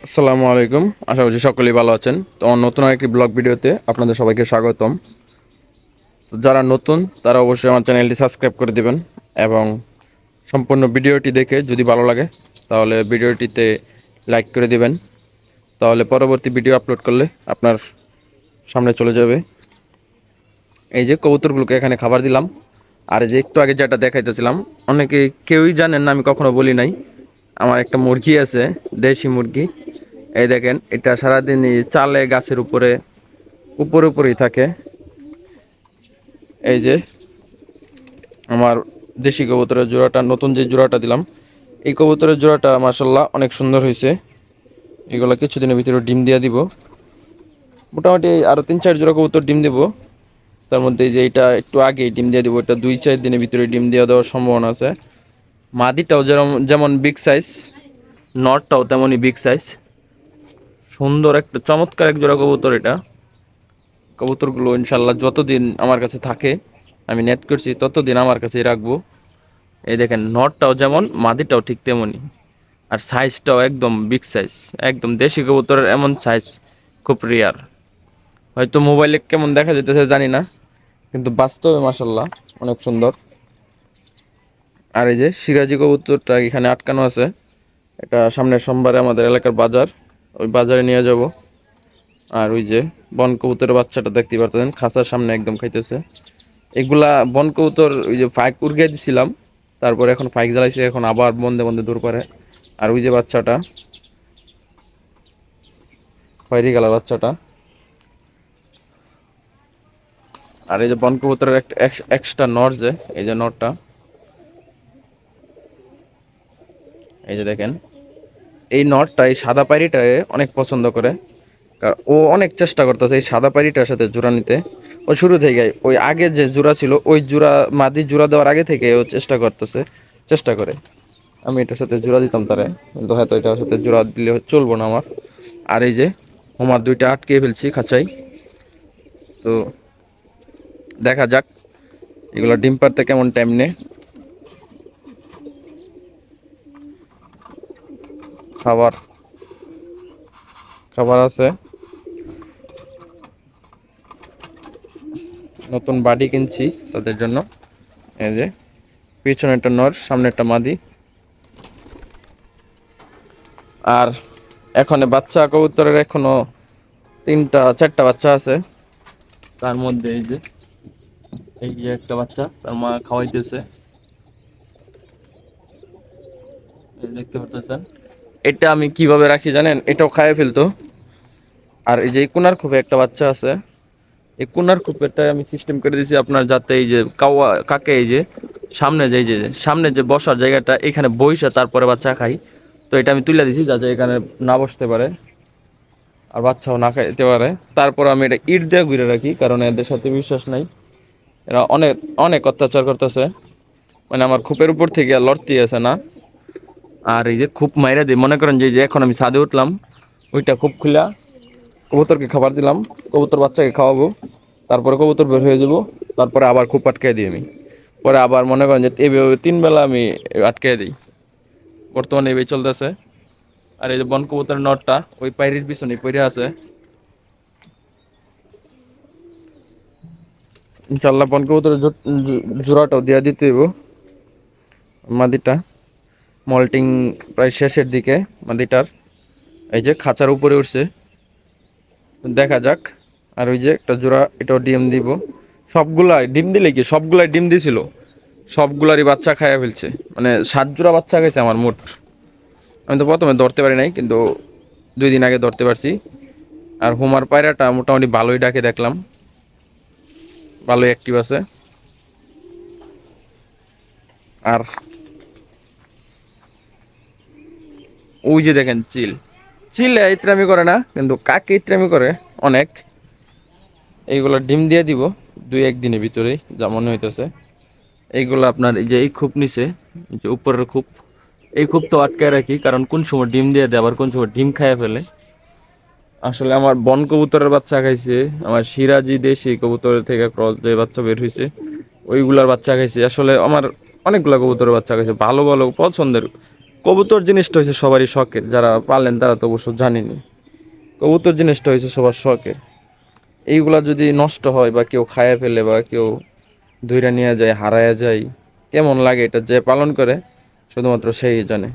আসসালামু আলাইকুম। আশা করছি সকলেই ভালো আছেন। তো আমার নতুন আরেকটি ব্লগ ভিডিওতে আপনাদের সবাইকে স্বাগতম। তো যারা নতুন তারা অবশ্যই আমার চ্যানেলটি সাবস্ক্রাইব করে দিবেন এবং সম্পূর্ণ ভিডিওটি দেখে যদি ভালো লাগে তাহলে ভিডিওটিতে লাইক করে দিবেন। তাহলে পরবর্তী ভিডিও আপলোড করলে আপনার সামনে চলে যাবে। এই যে কবুতরগুলোকে এখানে খাবার দিলাম। আর এই যে একটু আগে যেটা দেখাইতেছিলাম, অনেকে কেউই জানেন না, আমি কখনো বলি নাই, আমার একটা মুরগি আছে, দেশি মুরগি। এই দেখেন, এটা সারাদিনই চালে গাছের উপরে উপরেই থাকে। এই যে আমার দেশি কবুতরের জোড়াটা, নতুন যে জোড়াটা দিলাম, এই কবুতরের জোড়াটা মাশাল্লাহ অনেক সুন্দর হয়েছে। এগুলো কিছুদিনের ভিতরে ডিম দিয়ে দিব। মোটামুটি আরও 3-4 জোড়া কবুতর ডিম দিব। তার মধ্যে এই যে এটা একটু আগেই ডিম দিয়ে দিব, এটা 2-4 দিনের ভিতরে ডিম দিয়ে দেওয়ার সম্ভাবনা আছে। মাদিটাও যেমন যেমন বিগ সাইজ, নটটাও তেমনই বিগ সাইজ। সুন্দর একটা চমৎকার এক জোড়া কবুতর এটা। কবুতরগুলো ইনশাল্লাহ যতদিন আমার কাছে থাকে, আমি নেট করছি ততদিন আমার কাছেই রাখবো। এই দেখেন, নটটাও যেমন মাদিটাও ঠিক তেমনই, আর সাইজটাও একদম বিগ সাইজ। একদম দেশি কবুতরের এমন সাইজ খুব রেয়ার। হয়তো মোবাইলে কেমন দেখা যেতেছে জানি না, কিন্তু বাস্তবে মাসাল্লাহ অনেক সুন্দর। আর এই যে সিরাজি কবুতরটা এখানে আটকানো আছে, এটা সামনের সোমবারে আমাদের এলাকার বাজার, ওই বাজারে নিয়ে যাব। আর ওই যে বন কবুতরের বাচ্চাটা দেখতে পারতেছেন খাঁচার সামনে একদম খাইতেছে। এগুলা বন কবুতর, ওই যে ফাইক উড়িয়ে দিছিলাম, তারপরে এখন ফাইক জ্বালাইছে, এখন আবার বন্ধে বন্ধে দূর করে। আর ওই যে বাচ্চাটা, খয়েরি কালার বাচ্চাটা। আর এই যে বন কবুতরের একটা এক্সট্রা নর, যে এই যে নরটা, এই যে দেখেন, এই নরটা এই সাদা পায়রিটাকে অনেক পছন্দ করে। ও অনেক চেষ্টা করতেছে এই সাদা পায়রিটার সাথে জোড়া নিতে। ও শুরু থেকে, ওই আগে যে জোড়া ছিল ওই জোড়া, মাদি জোড়া দেওয়ার আগে থেকে ও চেষ্টা করে। আমি এটার সাথে জোড়া দিতাম তারে, কিন্তু হয়তো এটার সাথে জোড়া দিলে চলবো না আমার। আর এই যে আমার দুইটা আটকে ফেলছি খাঁচাই। তো দেখা যাক এগুলো ডিম পারতে কেমন টাইম নেয়। খাবার খাবার আছে, নতুন বাড়ি কিনছি তাদের জন্য। এই যে পিছনে একটা নর, সামনে একটা মাদি। আর এখানে বাচ্চা কবুতরের এখনো 3-4টা বাচ্চা আছে। তার মধ্যে এই যে একটা বাচ্চা, তার মা খাওয়াইতেছে, এই দেখতে পাচ্ছেন। এটা আমি কিভাবে রাখি জানেন, এটাও খাইয়ে ফেলতো। আর এই যে এই কোনার খুবই একটা বাচ্চা আছে, এই কোনার কূপেরটা আমি সিস্টেম করে দিয়েছি আপনার, যাতে এই যে কাওয়া কাকে, এই যে সামনে যে বসার জায়গাটা, এখানে বইসা তারপরে বাচ্চা খাই। তো এটা আমি তুলে দিছি যাতে এখানে না বসতে পারে আর বাচ্চাও না খাইতে পারে। তারপর আমি এটা ইট দিয়ে ঘুরে রাখি, কারণ এদের সাথে বিশ্বাস নাই, এরা অনেক অনেক অত্যাচার করতেছে। মানে আমার খোপের উপর থেকে আর লড়তেই আছে না। আর এই যে খুব মাইরা দিই, মনে করেন যে এখন আমি ছাদে উঠলাম, ওইটা খুব খুলা কবুতরকে খাবার দিলাম, কবুতর বাচ্চাকে খাওয়াবো, তারপরে কবুতর বের হয়ে যাবো, তারপরে আবার খুব আটকে দিই আমি। পরে আবার মনে করেন যে এইভাবে 3 বেলা আমি আটকে দিই। বর্তমানে এইভাবে চলতেছে। আর এই যে বন কবুতরের নটটা ওই পায়রির পিছনে পড়ে আছে। ইনশাল্লাহ বন কবুতরের জোড়াটাও দিয়া দিতে হইব। মাদিটা মল্টিং প্রায় শেষের দিকে মাদিটার। এই যে খাঁচার উপরে উঠছে, দেখা যাক। আর ওই যে একটা জোড়া, এটাও ডিম দিব। সবগুলাই ডিম দিলে কি, সবগুলাই ডিম দিছিল, সবগুলারই বাচ্চা খাইয়া ফেলছে। মানে 7 জোড়া বাচ্চা খাইছে আমার মোট। আমি তো প্রথমে ধরতে পারি নাই, কিন্তু 2 দিন আগে ধরতে পারছি। আর হোমার পায়রাটা মোটামুটি ভালোই ডাকে দেখলাম, ভালোই অ্যাক্টিভ আছে। আর ওই যে দেখেন চিল, চিল ইত্রামি করে না, কিন্তু কাকে ইত্রামি করে অনেক। এইগুলো ডিম দিয়ে দিব 2-1 দিনের ভিতরেই, যা মনে হইতেছে। এইগুলো আপনার এই যে এই খোপ নিচে, এই যে উপরের খোপ, এই খোপ তো আটকায় রাখি, কারণ কোন সময় ডিম দিয়ে দেয়, আবার কোন সময় ডিম খাইয়ে ফেলে। আসলে আমার বন কবুতরের বাচ্চা খাইছে, আমার সিরাজি দেশি কবুতরের থেকে ক্রস যে বাচ্চা বের হয়েছে ওইগুলার বাচ্চা খাইছে। আসলে আমার অনেকগুলা কবুতরের বাচ্চা খাইছে, ভালো ভালো পছন্দের কবুতর জিনিসটা হয়েছে সবারই শখের, যারা পালেন তারা তো অবশ্য জানেনি। কবুতর জিনিসটা হয়েছে সবার শখের। এইগুলা যদি নষ্ট হয় বা কেউ খায়া ফেলে বা কেউ ধইরা নিয়ে যায়, হারায়া যায়, কেমন লাগে এটা যে পালন করে শুধুমাত্র সেই জানে।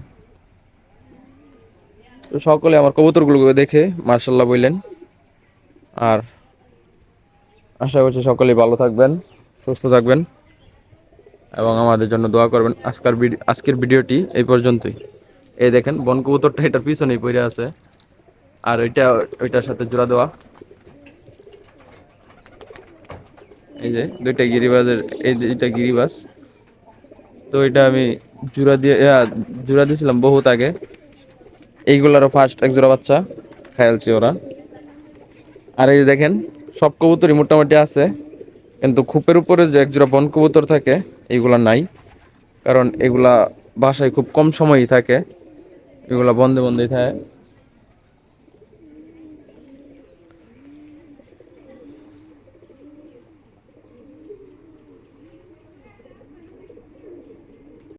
তো সকলে আমার কবুতরগুলোকে দেখে মার্শাল্লাহ বললেন। আর আশা করছি সকলেই ভালো থাকবেন, সুস্থ থাকবেন এবং আমাদের জন্য দোয়া করবেন। আজকের ভিডিওটি এই পর্যন্তই। এই দেখেন বন কবুতরটা এটার পিছনেই পড়ে আছে, আর ওইটার সাথে জোড়া দেওয়া। এই যে দুইটা গিরিবাজের, এই দুইটা গিরিবাজ। তো এটা আমি জোড়া দিয়েছিলাম বহুত আগে। এইগুলারও ফার্স্ট এক জোড়া বাচ্চা খেয়ালছে ওরা। আর এই যে দেখেন সব কবুতরই মোটামুটি আছে, কিন্তু খোপের উপরে যে এক জোড়া বন কবুতর থাকে এইগুলা নাই, কারণ এগুলা বাসায় খুব কম সময়ই থাকে, এগুলা বন্ধে বন্ধেই থাকে।